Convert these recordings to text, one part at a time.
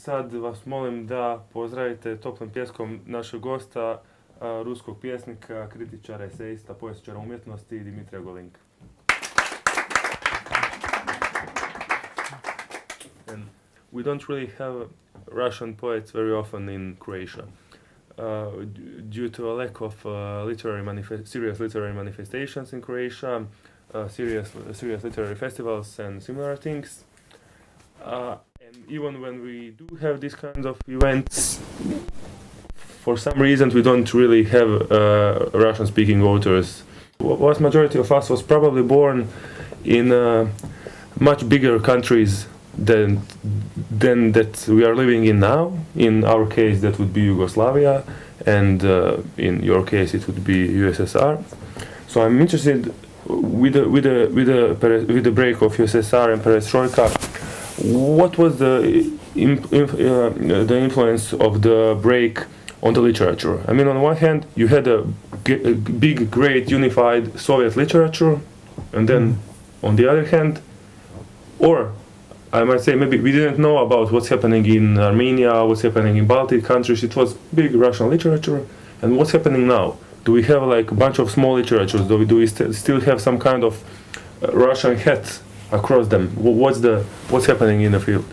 sad vas molim da pozdravite toplim pljeskom našeg gosta, ruskog pjesnika, kritičara, esejista, povjesničara umjetnosti Dmitrija Golynka. And we don't really have Russian poets very often in Croatia. Due to a lack of serious literary manifestations in Croatia, serious literary festivals and similar things. And even when we do have these kinds of events, for some reason we don't really have Russian-speaking authors. Vast majority of us was probably born in much bigger countries than that we are living in now. In our case, that would be Yugoslavia, and in your case, it would be USSR. So I'm interested with the break of USSR and Perestroika. What was the influence of the break on the literature? I mean, on one hand, you had a big, great, unified Soviet literature, and then on the other hand, or I might say maybe we didn't know about what's happening in Armenia, what's happening in Baltic countries. It was big Russian literature. And what's happening now? Do we have like a bunch of small literatures? Do we still have some kind of Russian hat across them? What's happening in the field?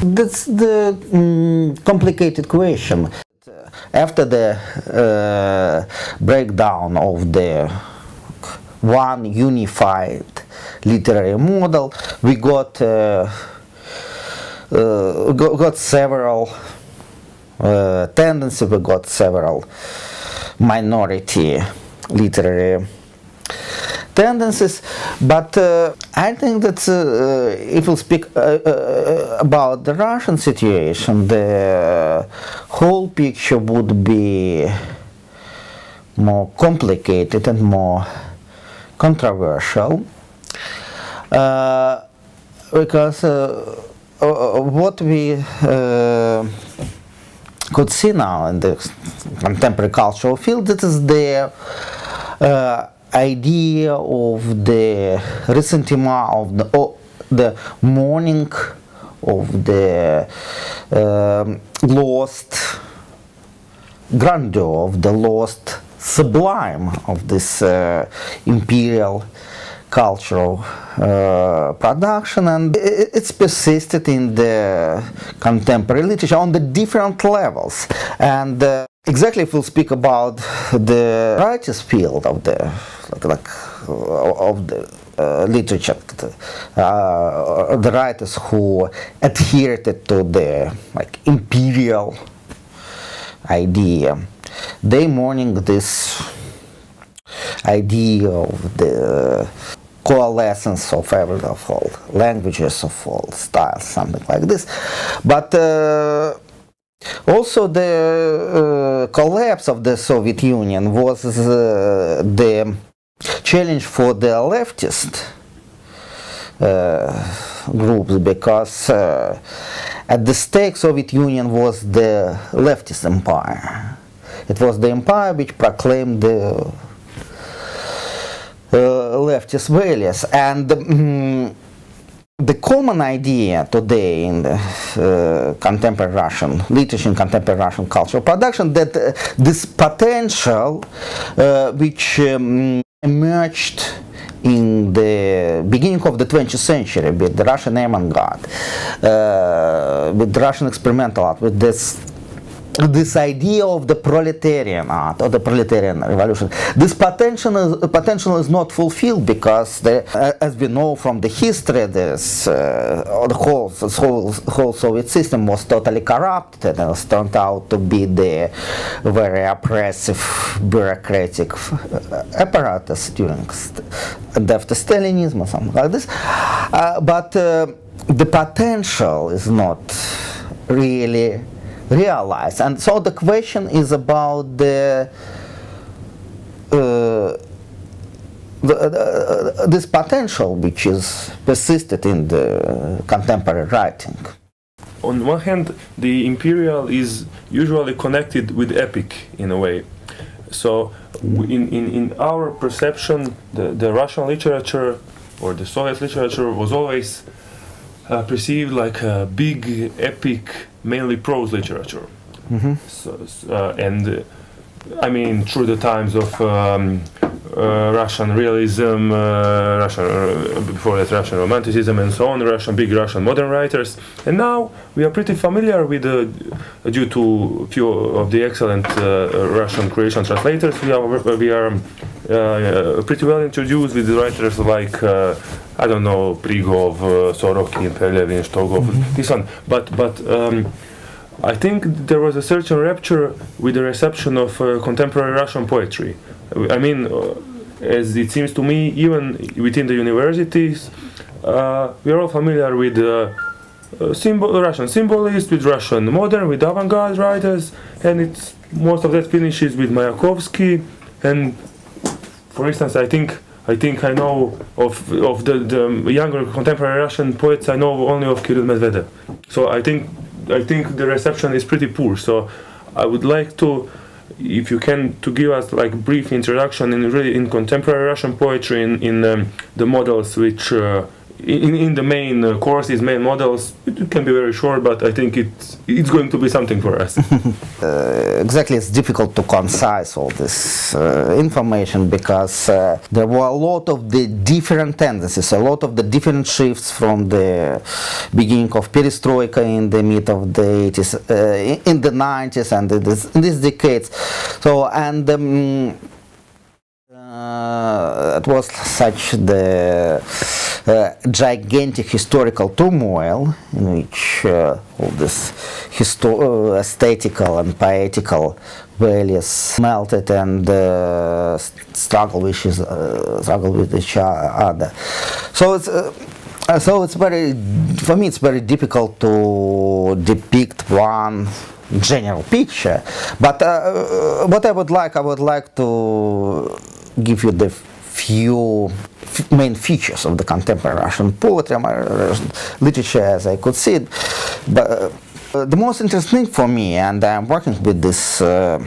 That's the complicated question. After the breakdown of the one unified literary model, we got several tendencies, we got several minority literary tendencies, but I think that if we speak about the Russian situation, the whole picture would be more complicated and more controversial, because what we could see now in the contemporary cultural field, that is the idea of the ressentiment of the mourning of the lost grandeur, of the lost sublime of this imperial cultural production, and it's persisted in the contemporary literature on the different levels. And exactly, if we'll speak about the writers' field of the literature, the writers who adhered to the imperial idea, they mourning this idea of the coalescence of all languages, of all styles, something like this. But also the collapse of the Soviet Union was the challenge for the leftist groups, because at the stake Soviet Union was the leftist empire. It was the empire which proclaimed the leftist values, and the common idea today in the contemporary Russian literature and contemporary Russian cultural production, that this potential which emerged in the beginning of the 20th century with the Russian avant-garde, with the Russian experimental art, with this idea of the proletarian art, or the proletarian revolution, this potential is not fulfilled, because as we know from the history, the whole Soviet system was totally corrupted, and it turned out to be the very oppressive bureaucratic apparatus during after Stalinism or something like this. But the potential is not really realized, and so the question is about this potential which is persisted in the contemporary writing. On one hand, the imperial is usually connected with epic in a way. So in our perception, the Russian literature or the Soviet literature was always perceived like a big epic mainly prose literature. And I mean, through the times of Russian realism, before that Russian romanticism and so on, big Russian modern writers. And now we are pretty familiar with, due to few of the excellent Russian Croatian translators, we are pretty well introduced with writers like, I don't know, Prigov, Sorokin, Pelevin, Stogov, this one. But I think there was a certain rapture with the reception of contemporary Russian poetry. I mean, as it seems to me, even within the universities, we are all familiar with Russian symbolists, with Russian modern, with avant-garde writers, and most of that finishes with Mayakovsky. And for instance, I think I know of the younger contemporary Russian poets. I know only of Kirill Medvedev. So I think the reception is pretty poor. So I would like to, if you can, to give us like brief introduction in contemporary Russian poetry in the models which in the main courses, main models. It can be very short, but I think it's going to be something for us. Exactly, it's difficult to concise all this information because there were a lot of the different tendencies, a lot of the different shifts from the beginning of perestroika in the mid of the 80s, in the 90s and in these decades. So, and it was such the gigantic historical turmoil in which all this aesthetical and poetical values melted and struggle with each other. So it's very, for me, it's very difficult to depict one general picture. But what I would like to give you the few main features of the contemporary Russian poetry, Russian literature as I could see it. But the most interesting thing for me, and I'm working with this, I'm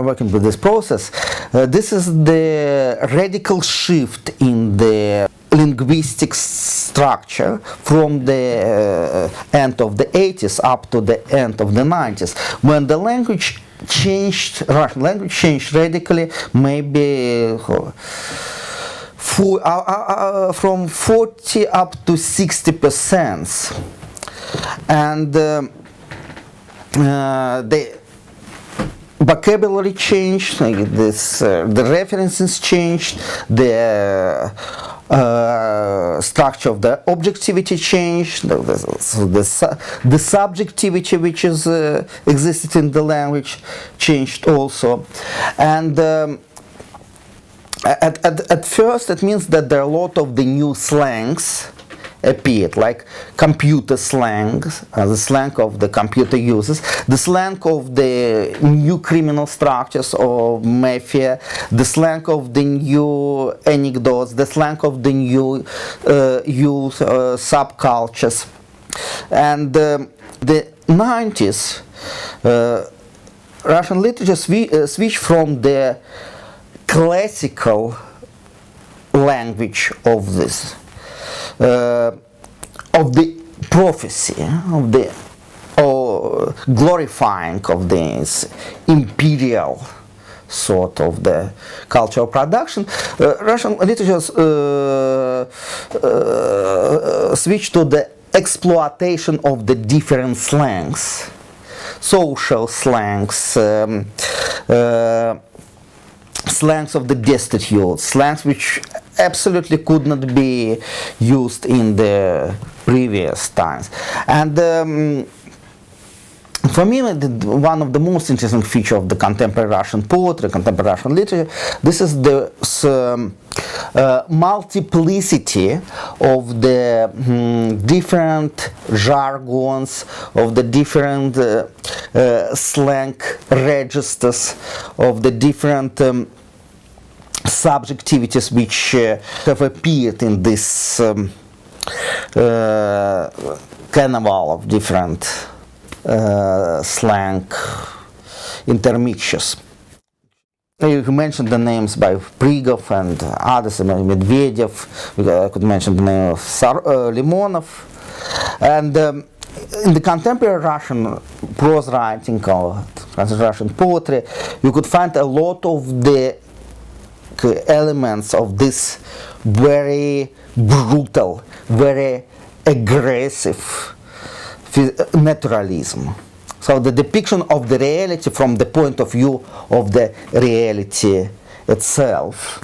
working with this process, this is the radical shift in the linguistic structure from the end of the 80s up to the end of the 90s, when the language changed, Russian language changed radically, maybe from 40 up to 60%. And the vocabulary changed, like this, the references changed, the structure of the objectivity changed, the subjectivity which is existed in the language changed also. And at first it means that there are a lot of the new slangs appeared, like computer slang, the slang of the computer users, the slang of the new criminal structures of mafia, the slang of the new anecdotes, the slang of the new youth subcultures. And the 90s, Russian literature switched from the classical language of this, of the prophecy, of the glorifying of this imperial sort of the cultural production. Russian literature switched to the exploitation of the different slangs, social slangs, slangs of the destitute, slangs which absolutely could not be used in the previous times. And for me, one of the most interesting features of the contemporary Russian poetry, contemporary Russian literature, this is the multiplicity of the different jargons, of the different slang registers, of the different subjectivities which have appeared in this carnival of different slang intermixtures. You mentioned the names by Prigov and others, Medvedev. I could mention the name of Limonov. And in the contemporary Russian prose writing or Russian poetry, you could find a lot of the elements of this very brutal, very aggressive naturalism. So the depiction of the reality from the point of view of the reality itself.